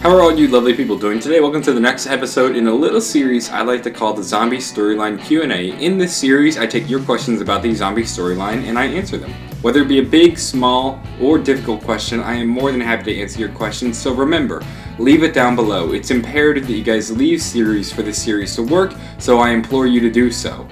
How are all you lovely people doing today? Welcome to the next episode in a little series I like to call the Zombie Storyline Q&A. In this series, I take your questions about the zombie storyline and I answer them. Whether it be a big, small, or difficult question, I am more than happy to answer your questions, so remember, leave it down below. It's imperative that you guys leave series for this series to work, so I implore you to do so.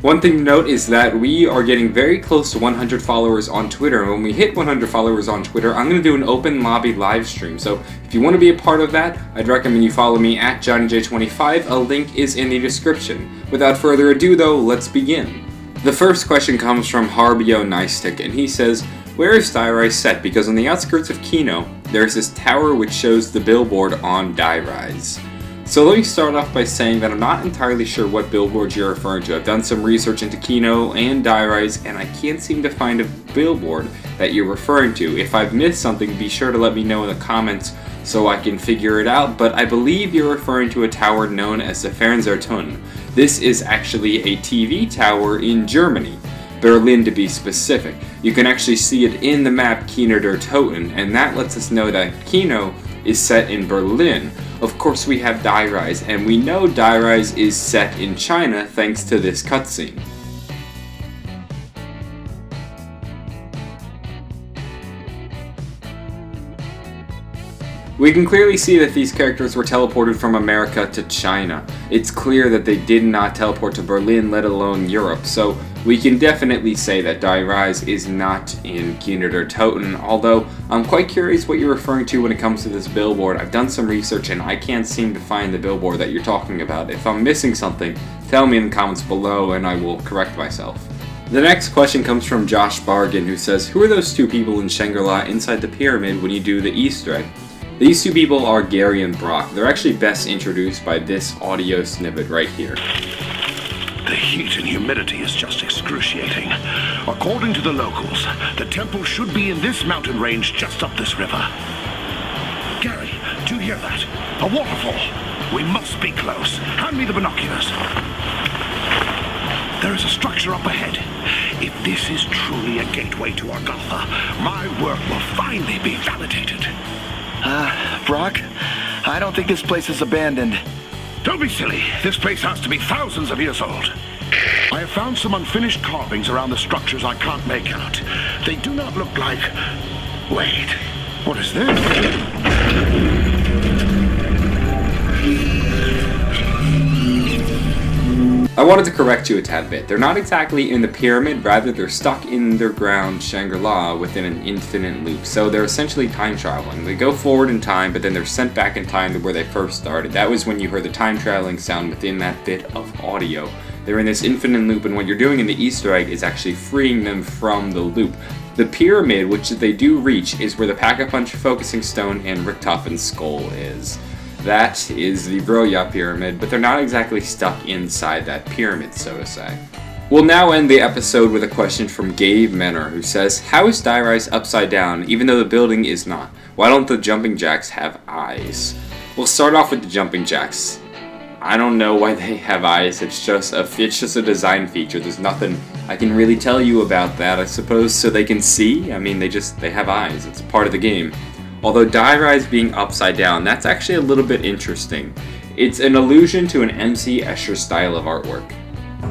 One thing to note is that we are getting very close to 100 followers on Twitter, and when we hit 100 followers on Twitter, I'm going to do an open lobby live stream. So if you want to be a part of that, I'd recommend you follow me at JohnnyJ25. A link is in the description. Without further ado though, let's begin. The first question comes from Harbio Nicetick, and he says, where is Die Rise set? Because on the outskirts of Kino, there's this tower which shows the billboard on Die Rise. So let me start off by saying that I'm not entirely sure what billboard you're referring to. I've done some research into Kino and Die Rise, and I can't seem to find a billboard that you're referring to. If I've missed something, be sure to let me know in the comments so I can figure it out, but I believe you're referring to a tower known as the Fernsehturm. This is actually a TV tower in Germany, Berlin to be specific. You can actually see it in the map Kino der Toten, and that lets us know that Kino is set in Berlin. Of course we have Die Rise, and we know Die Rise is set in China thanks to this cutscene. We can clearly see that these characters were teleported from America to China. It's clear that they did not teleport to Berlin, let alone Europe, so we can definitely say that Die Rise is not in Kino der Toten, although I'm quite curious what you're referring to when it comes to this billboard. I've done some research and I can't seem to find the billboard that you're talking about. If I'm missing something, tell me in the comments below and I will correct myself. The next question comes from Josh Bargan, who says, who are those two people in Shangri-La inside the pyramid when you do the Easter egg? These two people are Gary and Brock. They're actually best introduced by this audio snippet right here. The heat and humidity is just excruciating. According to the locals, the temple should be in this mountain range just up this river. Gary, do you hear that? A waterfall. We must be close. Hand me the binoculars. There is a structure up ahead. If this is truly a gateway to Agatha, my work will finally be validated. Brock, I don't think this place is abandoned. Don't be silly. This place has to be thousands of years old. I have found some unfinished carvings around the structures I can't make out. They do not look like... Wait, what is this? I wanted to correct you a tad bit. They're not exactly in the pyramid, rather they're stuck in underground Shangri-La within an infinite loop. So they're essentially time traveling. They go forward in time, but then they're sent back in time to where they first started. That was when you heard the time traveling sound within that bit of audio. They're in this infinite loop, and what you're doing in the Easter egg is actually freeing them from the loop. The pyramid, which they do reach, is where the Pack-a-Punch focusing stone and Richtofen's skull is. That is the Broya pyramid, but they're not exactly stuck inside that pyramid, so to say. We'll now end the episode with a question from Gabe Menor, who says, how is Die Rise upside down, even though the building is not? Why don't the jumping jacks have eyes? We'll start off with the jumping jacks. I don't know why they have eyes, it's just a design feature. There's nothing I can really tell you about that, I suppose, so they can see. I mean, they have eyes, it's part of the game. Although Die Rise being upside down, that's actually a little bit interesting. It's an allusion to an MC Escher style of artwork.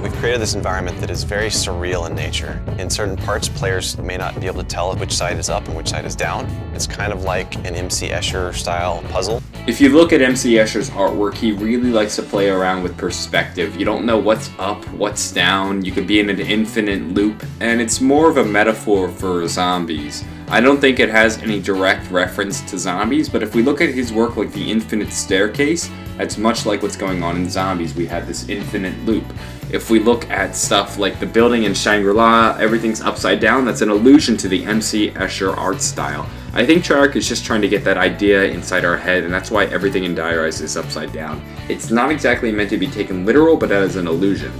We've created this environment that is very surreal in nature. In certain parts, players may not be able to tell which side is up and which side is down. It's kind of like an MC Escher style puzzle. If you look at MC Escher's artwork, he really likes to play around with perspective. You don't know what's up, what's down, you could be in an infinite loop, and it's more of a metaphor for zombies. I don't think it has any direct reference to zombies, but if we look at his work like the Infinite Staircase, that's much like what's going on in zombies. We have this infinite loop. If we look at stuff like the building in Shangri-La, everything's upside down, that's an allusion to the MC Escher art style. I think Treyarch is just trying to get that idea inside our head, and that's why everything in Die Rise is upside down. It's not exactly meant to be taken literal, but that is an illusion.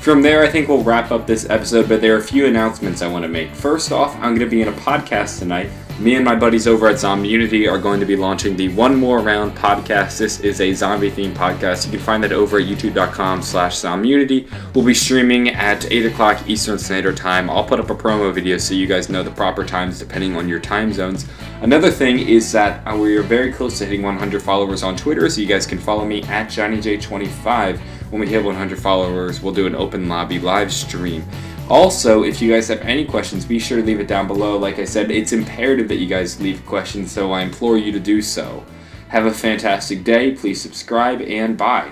From there, I think we'll wrap up this episode, but there are a few announcements I want to make. First off, I'm going to be in a podcast tonight Me and my buddies over at Zommunity are going to be launching the One More Round podcast. This is a zombie-themed podcast. You can find that over at youtube.com/Zommunity. We'll be streaming at 8 o'clock Eastern Standard Time. I'll put up a promo video so you guys know the proper times depending on your time zones. Another thing is that we are very close to hitting 100 followers on Twitter, so you guys can follow me at JohnnyJ25. When we hit 100 followers, we'll do an open lobby live stream. Also, if you guys have any questions, be sure to leave it down below. Like I said, it's imperative that you guys leave questions, so I implore you to do so. Have a fantastic day, please subscribe, and bye.